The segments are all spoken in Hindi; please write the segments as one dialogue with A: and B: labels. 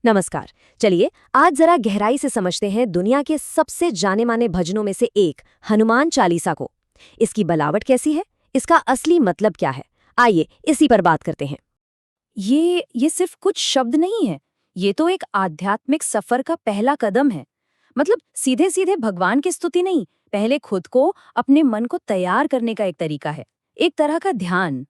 A: नमस्कार। चलिए आज जरा गहराई से समझते हैं दुनिया के सबसे जाने माने भजनों में से एक हनुमान चालीसा को। इसकी बनावट कैसी है, इसका असली मतलब क्या है, आइए इसी पर बात करते हैं।
B: ये सिर्फ कुछ शब्द नहीं है। ये तो एक आध्यात्मिक सफर का पहला कदम है। मतलब सीधे सीधे भगवान की स्तुति नहीं, पहले खुद को, अपने मन को तैयार करने का एक तरीका है, एक तरह का ध्यान।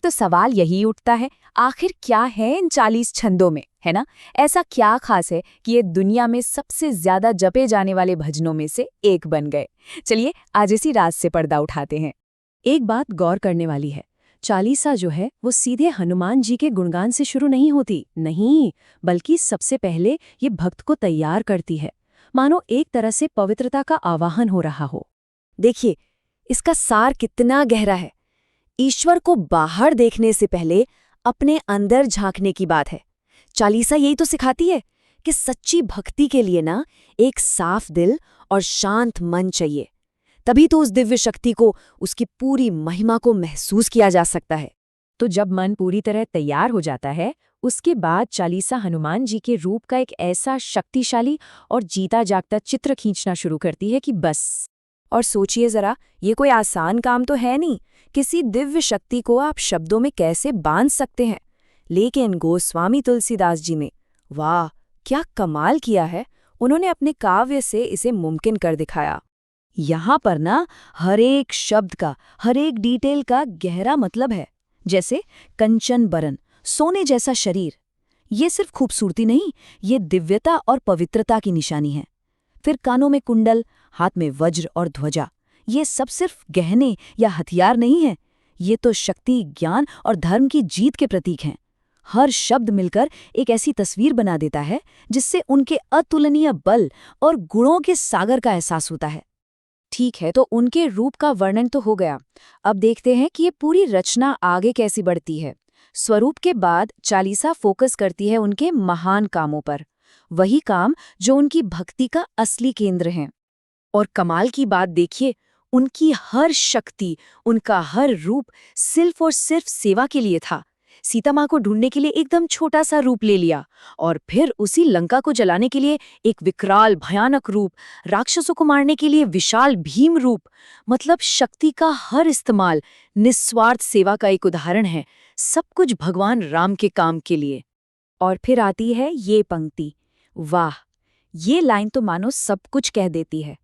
B: तो सवाल यही उठता है, आखिर क्या है इन 40 छंदों में, है ना? ऐसा क्या खास है कि ये दुनिया में सबसे ज्यादा जपे जाने वाले भजनों में से एक बन गए? चलिए आज इसी राज से पर्दा उठाते हैं। एक बात गौर करने वाली है, चालीसा जो है वो सीधे हनुमान जी के गुणगान से शुरू नहीं होती, नहीं, बल्कि सबसे पहले ये भक्त को तैयार करती है, मानो एक तरह से पवित्रता का आवाहन हो रहा हो।
A: देखिए इसका सार कितना गहरा है। ईश्वर को बाहर देखने से पहले अपने अंदर झांकने की बात है। चालीसा यही तो सिखाती है कि सच्ची भक्ति के लिए ना एक साफ दिल और शांत मन चाहिए, तभी तो उस दिव्य शक्ति को, उसकी पूरी महिमा को महसूस किया जा सकता है।
B: तो जब मन पूरी तरह तैयार हो जाता है, उसके बाद चालीसा हनुमान जी के रूप का एक ऐसा शक्तिशाली और जीता जागता चित्र खींचना शुरू करती है कि बस। और सोचिए जरा, ये कोई आसान काम तो है नहीं। किसी दिव्य शक्ति को आप शब्दों में कैसे बांध सकते हैं, लेकिन गोस्वामी तुलसीदास जी ने, वाह, क्या कमाल किया है। उन्होंने अपने काव्य से इसे मुमकिन कर दिखाया। यहाँ पर ना हर एक शब्द का, हर एक डिटेल का गहरा मतलब है। जैसे कंचन बरन, सोने जैसा शरीर, ये सिर्फ खूबसूरती नहीं, ये दिव्यता और पवित्रता की निशानी है। फिर कानों में कुंडल, हाथ में वज्र और ध्वजा, ये सब सिर्फ गहने या हथियार नहीं है, ये तो शक्ति, ज्ञान और धर्म की जीत के प्रतीक हैं। हर शब्द मिलकर एक ऐसी तस्वीर बना देता है जिससे उनके अतुलनीय बल और गुणों के सागर का एहसास होता है। ठीक है, तो उनके रूप का वर्णन तो हो गया। अब देखते हैं कि ये पूरी रचना आगे कैसी बढ़ती है। स्वरूप के बाद चालीसा फोकस करती है उनके महान कामों पर, वही काम जो उनकी भक्ति का असली केंद्र हैं। और कमाल की बात देखिए, उनकी हर शक्ति, उनका हर रूप सिर्फ और सिर्फ सेवा के लिए था। सीता माँ को ढूंढने के लिए एकदम छोटा सा रूप ले लिया, और फिर उसी लंका को जलाने के लिए एक विकराल भयानक रूप, राक्षसों को मारने के लिए विशाल भीम रूप। मतलब शक्ति का हर इस्तेमाल निस्वार्थ सेवा का एक उदाहरण है, सब कुछ भगवान राम के काम के लिए। और फिर आती है ये पंक्ति, वाह, ये लाइन तो मानो सब कुछ कह देती है।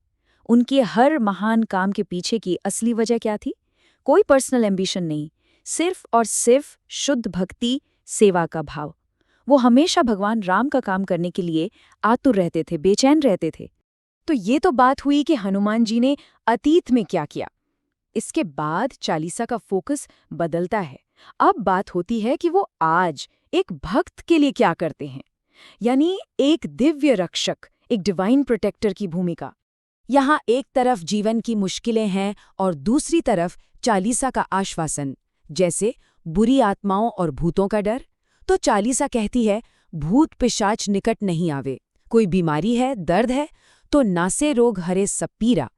B: उनके हर महान काम के पीछे की असली वजह क्या थी? कोई पर्सनल एम्बिशन नहीं, सिर्फ और सिर्फ शुद्ध भक्ति, सेवा का भाव। वो हमेशा भगवान राम का काम करने के लिए आतुर रहते थे, बेचैन रहते थे। तो ये तो बात हुई कि हनुमान जी ने अतीत में क्या किया। इसके बाद चालीसा का फोकस बदलता है। अब बात होती है कि वो आज एक भक्त के लिए क्या करते हैं, यानी एक दिव्य रक्षक, एक डिवाइन प्रोटेक्टर की भूमिका। यहाँ एक तरफ जीवन की मुश्किलें हैं और दूसरी तरफ चालीसा का आश्वासन, जैसे बुरी आत्माओं और भूतों का डर। तो चालीसा कहती है, भूत पिशाच निकट नहीं आवे, कोई बीमारी है, दर्द है तो नासे रोग हरे सब पीरा।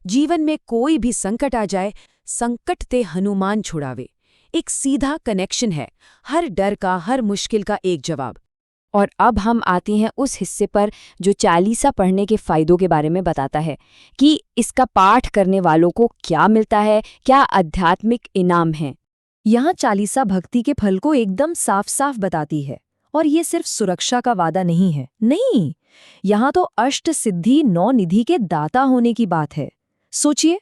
B: जीवन में कोई भी संकट आ जाए, संकट ते हनुमान छुड़ावे। एक सीधा कनेक्शन है, हर डर का, हर मुश्किल का एक जवाब। और अब हम आते हैं उस हिस्से पर जो चालीसा पढ़ने के फायदों के बारे में बताता है कि इसका पाठ करने वालों को क्या मिलता है, क्या आध्यात्मिक इनाम है। यहाँ चालीसा भक्ति के फल को एकदम साफ साफ बताती है। और ये सिर्फ सुरक्षा का वादा नहीं है, नहीं, यहाँ तो अष्ट सिद्धि 9 निधि के दाता होने की बात है। सोचिए,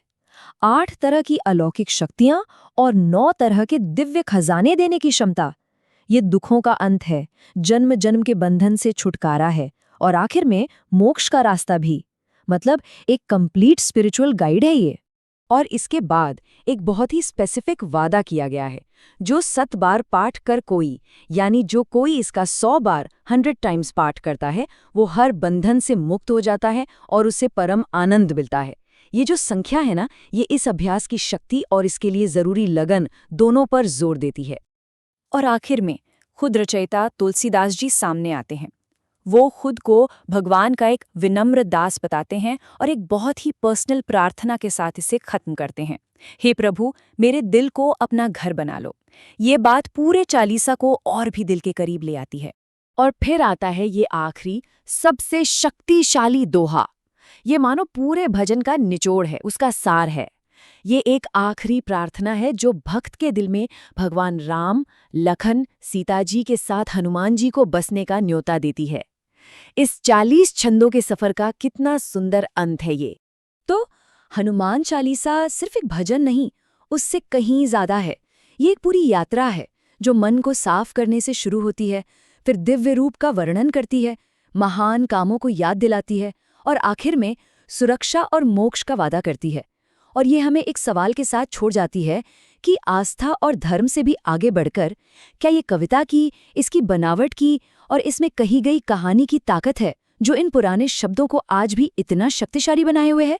B: 8 तरह की अलौकिक शक्तियां और 9 तरह के दिव्य खजाने देने की क्षमता। ये दुखों का अंत है, जन्म जन्म के बंधन से छुटकारा है, और आखिर में मोक्ष का रास्ता भी। मतलब एक कंप्लीट स्पिरिचुअल गाइड है ये। और इसके बाद एक बहुत ही स्पेसिफिक वादा किया गया है, जो 7 बार पाठ कर कोई, यानी जो कोई इसका 100 बार 100 टाइम्स पाठ करता है, वो हर बंधन से मुक्त हो जाता है और उसे परम आनंद मिलता है। ये जो संख्या है ना, ये इस अभ्यास की शक्ति और इसके लिए जरूरी लगन दोनों पर जोर देती है। और आखिर में खुद रचयिता तुलसीदास जी सामने आते हैं। वो खुद को भगवान का एक विनम्र दास बताते हैं और एक बहुत ही पर्सनल प्रार्थना के साथ इसे खत्म करते हैं। हे प्रभु, मेरे दिल को अपना घर बना लो। ये बात पूरे चालीसा को और भी दिल के करीब ले आती है।
A: और फिर आता है ये आखिरी सबसे शक्तिशाली दोहा। ये मानो पूरे भजन का निचोड़ है, उसका सार है। ये एक आखिरी प्रार्थना है जो भक्त के दिल में भगवान राम, लखन, सीता जी के साथ हनुमान जी को बसने का न्योता देती है। इस 40 छंदों के सफर का कितना सुंदर अंत है ये। तो हनुमान चालीसा सिर्फ एक भजन नहीं, उससे कहीं ज्यादा है। ये एक पूरी यात्रा है जो मन को साफ करने से शुरू होती है, फिर दिव्य रूप का वर्णन करती है, महान कामों को याद दिलाती है और आखिर में सुरक्षा और मोक्ष का वादा करती है। और ये हमें एक सवाल के साथ छोड़ जाती है कि आस्था और धर्म से भी आगे बढ़कर क्या ये कविता की, इसकी बनावट की और इसमें कही गई कहानी की ताकत है जो इन पुराने शब्दों को आज भी इतना शक्तिशाली बनाए हुए है।